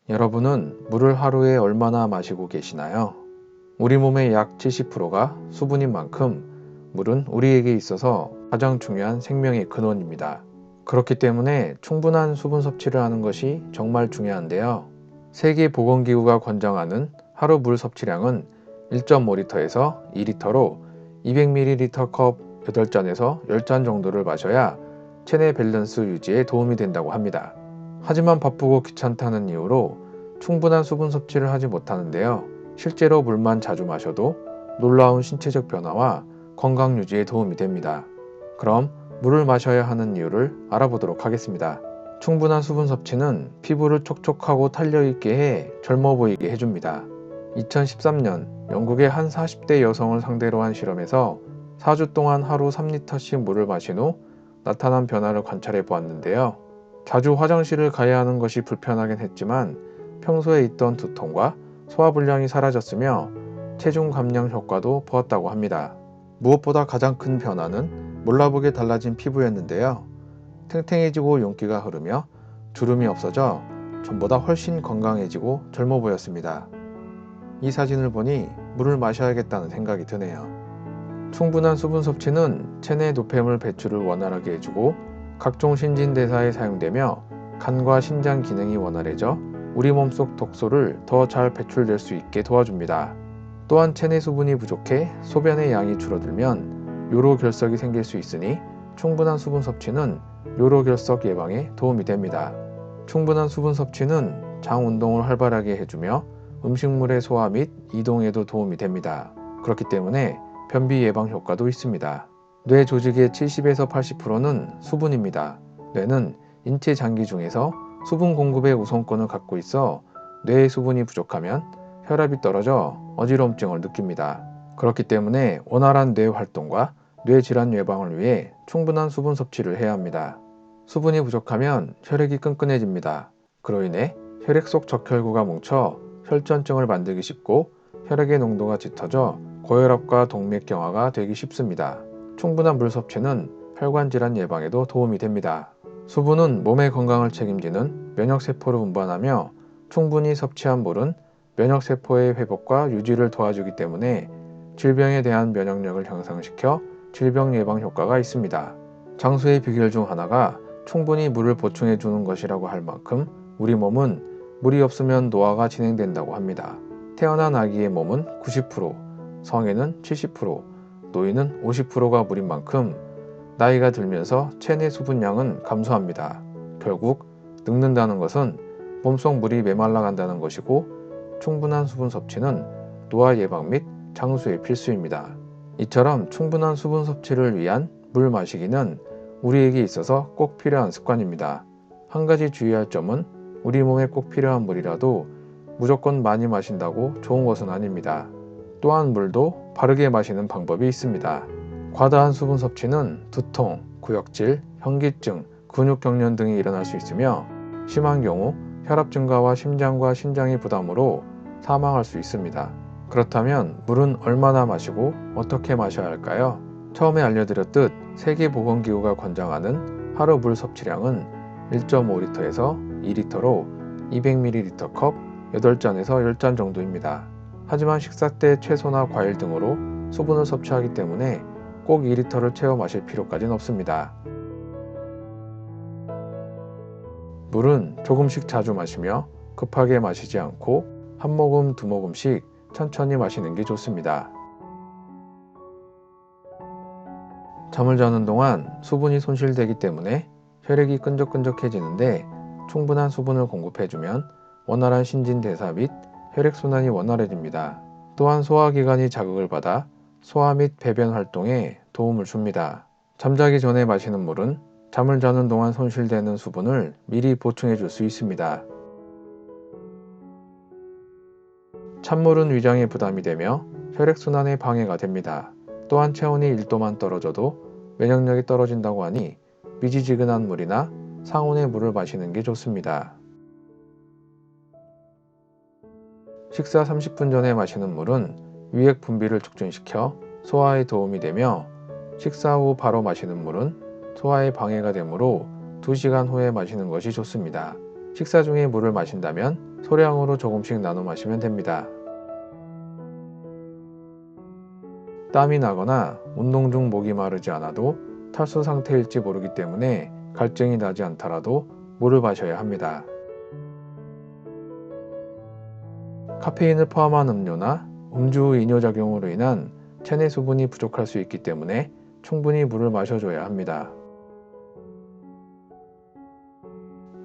여러분은 물을 하루에 얼마나 마시고 계시나요? 우리 몸의 약 70%가 수분인 만큼 물은 우리에게 있어서 가장 중요한 생명의 근원입니다. 그렇기 때문에 충분한 수분 섭취를 하는 것이 정말 중요한데요. 세계보건기구가 권장하는 하루 물 섭취량은 1.5리터에서 2리터로 200ml 컵 8잔에서 10잔 정도를 마셔야 체내 밸런스 유지에 도움이 된다고 합니다. 하지만 바쁘고 귀찮다는 이유로 충분한 수분 섭취를 하지 못하는데요. 실제로 물만 자주 마셔도 놀라운 신체적 변화와 건강 유지에 도움이 됩니다. 그럼 물을 마셔야 하는 이유를 알아보도록 하겠습니다. 충분한 수분 섭취는 피부를 촉촉하고 탄력있게 해 젊어 보이게 해줍니다. 2013년 영국의 한 40대 여성을 상대로 한 실험에서 4주 동안 하루 3리터씩 물을 마신 후 나타난 변화를 관찰해 보았는데요. 자주 화장실을 가야 하는 것이 불편하긴 했지만 평소에 있던 두통과 소화불량이 사라졌으며 체중 감량 효과도 보았다고 합니다. 무엇보다 가장 큰 변화는 몰라보게 달라진 피부였는데요. 탱탱해지고 윤기가 흐르며 주름이 없어져 전보다 훨씬 건강해지고 젊어 보였습니다. 이 사진을 보니 물을 마셔야겠다는 생각이 드네요. 충분한 수분 섭취는 체내 노폐물 배출을 원활하게 해주고 각종 신진대사에 사용되며 간과 신장 기능이 원활해져 우리 몸속 독소를 더 잘 배출될 수 있게 도와줍니다. 또한 체내 수분이 부족해 소변의 양이 줄어들면 요로결석이 생길 수 있으니 충분한 수분 섭취는 요로결석 예방에 도움이 됩니다. 충분한 수분 섭취는 장 운동을 활발하게 해주며 음식물의 소화 및 이동에도 도움이 됩니다. 그렇기 때문에 변비 예방 효과도 있습니다. 뇌 조직의 70에서 80%는 수분입니다. 뇌는 인체 장기 중에서 수분 공급의 우선권을 갖고 있어 뇌의 수분이 부족하면 혈압이 떨어져 어지러움증을 느낍니다. 그렇기 때문에 원활한 뇌 활동과 뇌 질환 예방을 위해 충분한 수분 섭취를 해야 합니다. 수분이 부족하면 혈액이 끈끈해집니다. 그로 인해 혈액 속 적혈구가 뭉쳐 혈전증을 만들기 쉽고 혈액의 농도가 짙어져 고혈압과 동맥경화가 되기 쉽습니다. 충분한 물 섭취는 혈관 질환 예방에도 도움이 됩니다. 수분은 몸의 건강을 책임지는 면역세포를 운반하며 충분히 섭취한 물은 면역세포의 회복과 유지를 도와주기 때문에 질병에 대한 면역력을 향상시켜 질병 예방 효과가 있습니다. 장수의 비결 중 하나가 충분히 물을 보충해 주는 것이라고 할 만큼 우리 몸은 물이 없으면 노화가 진행된다고 합니다. 태어난 아기의 몸은 90%, 성인은 70%, 노인은 50%가 물인 만큼 나이가 들면서 체내 수분량은 감소합니다. 결국 늙는다는 것은 몸속 물이 메말라 간다는 것이고 충분한 수분 섭취는 노화 예방 및 장수의 필수입니다. 이처럼 충분한 수분 섭취를 위한 물 마시기는 우리에게 있어서 꼭 필요한 습관입니다. 한 가지 주의할 점은 우리 몸에 꼭 필요한 물이라도 무조건 많이 마신다고 좋은 것은 아닙니다. 또한 물도 바르게 마시는 방법이 있습니다. 과다한 수분 섭취는 두통, 구역질, 현기증, 근육경련 등이 일어날 수 있으며 심한 경우 혈압 증가와 심장과 신장의 부담으로 사망할 수 있습니다. 그렇다면 물은 얼마나 마시고 어떻게 마셔야 할까요? 처음에 알려드렸듯 세계보건기구가 권장하는 하루 물 섭취량은 1.5리터에서 2리터로 200ml 컵 8잔에서 10잔 정도입니다. 하지만 식사 때 채소나 과일 등으로 수분을 섭취하기 때문에 꼭 2리터를 채워 마실 필요까지는 없습니다. 물은 조금씩 자주 마시며 급하게 마시지 않고 한 모금 두 모금씩 천천히 마시는 게 좋습니다. 잠을 자는 동안 수분이 손실되기 때문에 혈액이 끈적끈적해지는데 충분한 수분을 공급해주면 원활한 신진대사 및 혈액순환이 원활해집니다. 또한 소화기관이 자극을 받아 소화 및 배변 활동에 도움을 줍니다. 잠자기 전에 마시는 물은 잠을 자는 동안 손실되는 수분을 미리 보충해 줄 수 있습니다. 찬물은 위장에 부담이 되며 혈액순환에 방해가 됩니다. 또한 체온이 1도만 떨어져도 면역력이 떨어진다고 하니 미지지근한 물이나 상온의 물을 마시는 게 좋습니다. 식사 30분 전에 마시는 물은 위액 분비를 촉진시켜 소화에 도움이 되며 식사 후 바로 마시는 물은 소화에 방해가 되므로 2시간 후에 마시는 것이 좋습니다. 식사 중에 물을 마신다면 소량으로 조금씩 나눠 마시면 됩니다. 땀이 나거나 운동 중 목이 마르지 않아도 탈수 상태일지 모르기 때문에 갈증이 나지 않더라도 물을 마셔야 합니다. 카페인을 포함한 음료나 음주 이뇨작용으로 인한 체내 수분이 부족할 수 있기 때문에 충분히 물을 마셔줘야 합니다.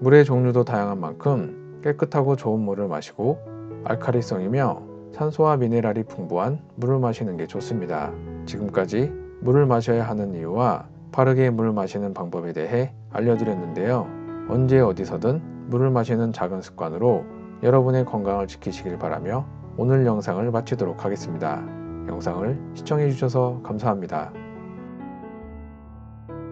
물의 종류도 다양한 만큼 깨끗하고 좋은 물을 마시고 알칼리성이며 산소와 미네랄이 풍부한 물을 마시는 게 좋습니다. 지금까지 물을 마셔야 하는 이유와 바르게 물 마시는 방법에 대해 알려드렸는데요. 언제 어디서든 물을 마시는 작은 습관으로 여러분의 건강을 지키시길 바라며 오늘 영상을 마치도록 하겠습니다. 영상을 시청해 주셔서 감사합니다.